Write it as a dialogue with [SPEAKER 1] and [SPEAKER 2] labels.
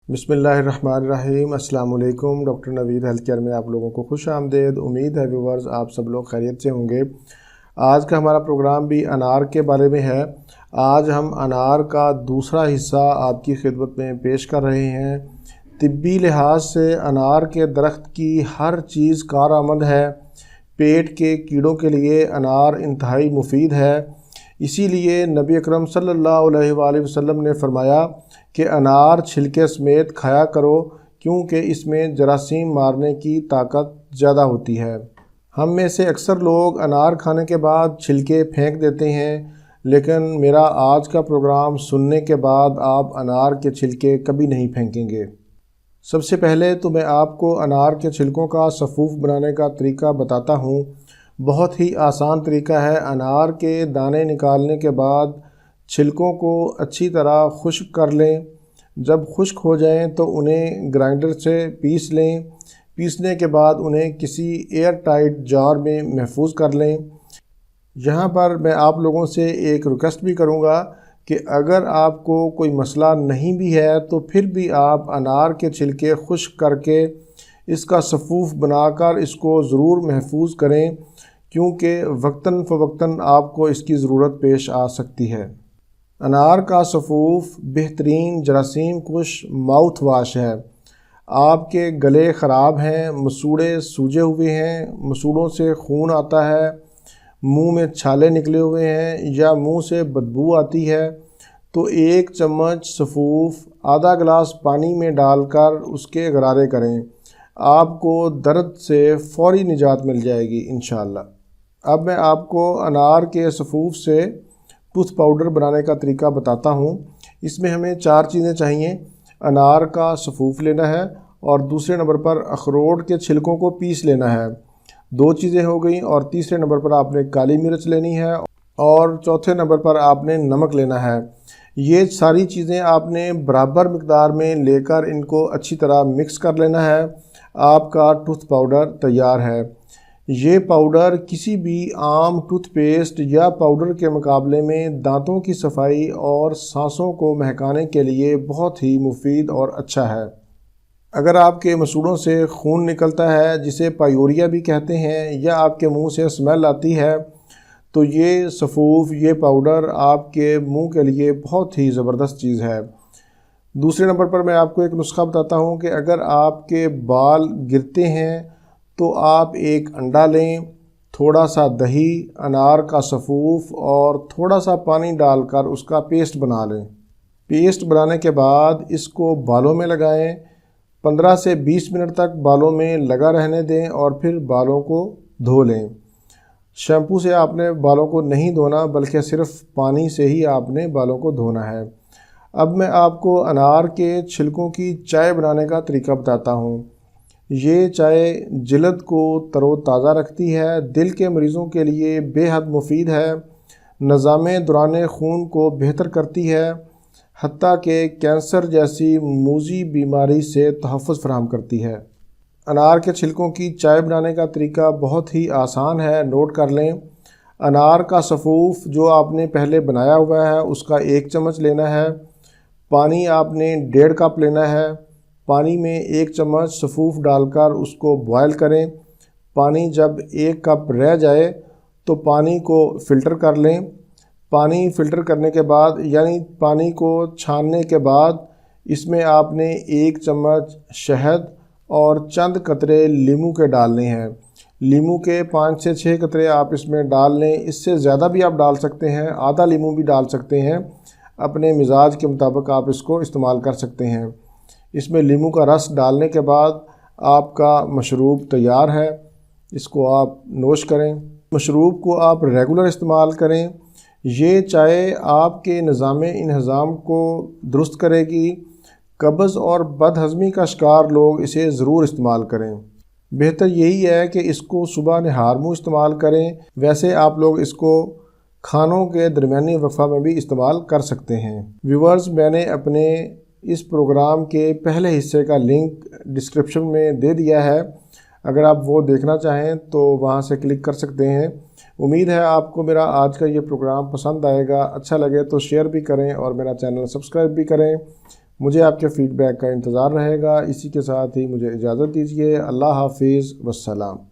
[SPEAKER 1] बिस्मिल्लाहिर्रहमानिर्रहीम। अस्सलाम वालेकुम। डॉक्टर नवीद हेल्थ केयर में आप लोगों को खुश आमदेद। उम्मीद है व्यूवर्स आप सब लोग खैरियत से होंगे। आज का हमारा प्रोग्राम भी अनार के बारे में है। आज हम अनार का दूसरा हिस्सा आपकी खिदमत में पेश कर रहे हैं। तिब्बी लिहाज से अनार के दरख्त की हर चीज़ कारआमद है। पेट के कीड़ों के लिए अनार इंतहाई मुफीद है। इसीलिए नबी अकरम सल्लल्लाहु अलैहि वसल्लम ने फरमाया कि अनार छिलके समेत खाया करो, क्योंकि इसमें जरासीम मारने की ताकत ज़्यादा होती है। हम में से अक्सर लोग अनार खाने के बाद छिलके फेंक देते हैं, लेकिन मेरा आज का प्रोग्राम सुनने के बाद आप अनार के छिलके कभी नहीं फेंकेंगे। सबसे पहले तो मैं आपको अनार के छिलकों का सफ़ूफ़ बनाने का तरीका बताता हूँ। बहुत ही आसान तरीका है। अनार के दाने निकालने के बाद छिलकों को अच्छी तरह खुश्क कर लें। जब खुश्क हो जाएं तो उन्हें ग्राइंडर से पीस लें। पीसने के बाद उन्हें किसी एयर टाइट जार में महफूज कर लें। यहाँ पर मैं आप लोगों से एक रिक्वेस्ट भी करूँगा कि अगर आपको कोई मसला नहीं भी है तो फिर भी आप अनार के छिलके खुश्क करके इसका सफ़ूफ़ बनाकर इसको ज़रूर महफूज करें, क्योंकि वक्तन फ़वक्तन आपको इसकी ज़रूरत पेश आ सकती है। अनार का सफ़ूफ़ बेहतरीन जरासीम कुश माउथ वाश है। आपके गले ख़राब हैं, मसूड़े सूजे हुए हैं, मसूड़ों से खून आता है, मुंह में छाले निकले हुए हैं या मुंह से बदबू आती है, तो एक चम्मच सफ़ूफ़ आधा गिलास पानी में डालकर उसके गरारे करें। आपको दर्द से फ़ौरी निजात मिल जाएगी इंशाअल्लाह। अब मैं आपको अनार के सफ़ूफ़ से टूथ पाउडर बनाने का तरीका बताता हूँ। इसमें हमें 4 चीज़ें चाहिए। अनार का सफ़ूफ़ लेना है और दूसरे नंबर पर अखरोट के छिलकों को पीस लेना है। 2 चीज़ें हो गई। और तीसरे नंबर पर आपने काली मिर्च लेनी है और चौथे नंबर पर आपने नमक लेना है। ये सारी चीज़ें आपने बराबर मिक़दार में लेकर इनको अच्छी तरह मिक्स कर लेना है। आपका टूथ पाउडर तैयार है। ये पाउडर किसी भी आम टूथपेस्ट या पाउडर के मुकाबले में दांतों की सफाई और सांसों को महकाने के लिए बहुत ही मुफीद और अच्छा है। अगर आपके मसूड़ों से खून निकलता है, जिसे पायूरिया भी कहते हैं, या आपके मुंह से स्मेल आती है, तो ये सफ़ूफ़, ये पाउडर आपके मुंह के लिए बहुत ही ज़बरदस्त चीज़ है। दूसरे नंबर पर मैं आपको एक नुस्खा बताता हूँ कि अगर आपके बाल गिरते हैं तो आप एक अंडा लें, थोड़ा सा दही, अनार का सफ़ूफ़ और थोड़ा सा पानी डालकर उसका पेस्ट बना लें। पेस्ट बनाने के बाद इसको बालों में लगाएं। 15 से 20 मिनट तक बालों में लगा रहने दें और फिर बालों को धो लें। शैम्पू से आपने बालों को नहीं धोना, बल्कि सिर्फ पानी से ही आपने बालों को धोना है। अब मैं आपको अनार के छिलकों की चाय बनाने का तरीका बताता हूँ। ये चाय जिल्द को तरोताज़ा रखती है, दिल के मरीज़ों के लिए बेहद मुफीद है, निज़ामे दौरान खून को बेहतर करती है, हत्ता कि कैंसर जैसी मूज़ी बीमारी से तहफ़्फ़ुज़ फराहम करती है। अनार के छिलकों की चाय बनाने का तरीका बहुत ही आसान है, नोट कर लें। अनार का सफ़ूफ़ जो आपने पहले बनाया हुआ है उसका 1 चम्मच लेना है। पानी आपने 1.5 कप लेना है। पानी में 1 चम्मच सफ़ूफ़ डालकर उसको बॉयल करें। पानी जब 1 कप रह जाए तो पानी को फ़िल्टर कर लें। पानी फ़िल्टर करने के बाद, यानी पानी को छानने के बाद, इसमें आपने 1 चम्मच शहद और चंद कतरे लीमू के डालने हैं। लीमू के 5 से 6 कतरे आप इसमें डाल लें। इससे ज़्यादा भी आप डाल सकते हैं, आधा लीमू भी डाल सकते हैं। अपने मिजाज के मुताबिक आप इसको इस्तेमाल कर सकते हैं। इसमें लीमू का रस डालने के बाद आपका मशरूब तैयार है। इसको आप नोश करें। मशरूब को आप रेगुलर इस्तेमाल करें। ये चाय आपके निज़ाम को दुरुस्त करेगी। कब्ज़ और बदहज़मी का शिकार लोग इसे ज़रूर इस्तेमाल करें। बेहतर यही है कि इसको सुबह नहार मुँह इस्तेमाल करें। वैसे आप लोग इसको खानों के दरमियानी वक्फ़ा में भी इस्तेमाल कर सकते हैं। व्यूवर्स, मैंने अपने इस प्रोग्राम के पहले हिस्से का लिंक डिस्क्रिप्शन में दे दिया है। अगर आप वो देखना चाहें तो वहाँ से क्लिक कर सकते हैं। उम्मीद है आपको मेरा आज का ये प्रोग्राम पसंद आएगा। अच्छा लगे तो शेयर भी करें और मेरा चैनल सब्सक्राइब भी करें। مجھے آپ کے فیڈ بیک کا انتظار رہے گا۔ اسی کے ساتھ ہی مجھے اجازت دیجیے۔ اللہ حافظ، والسلام۔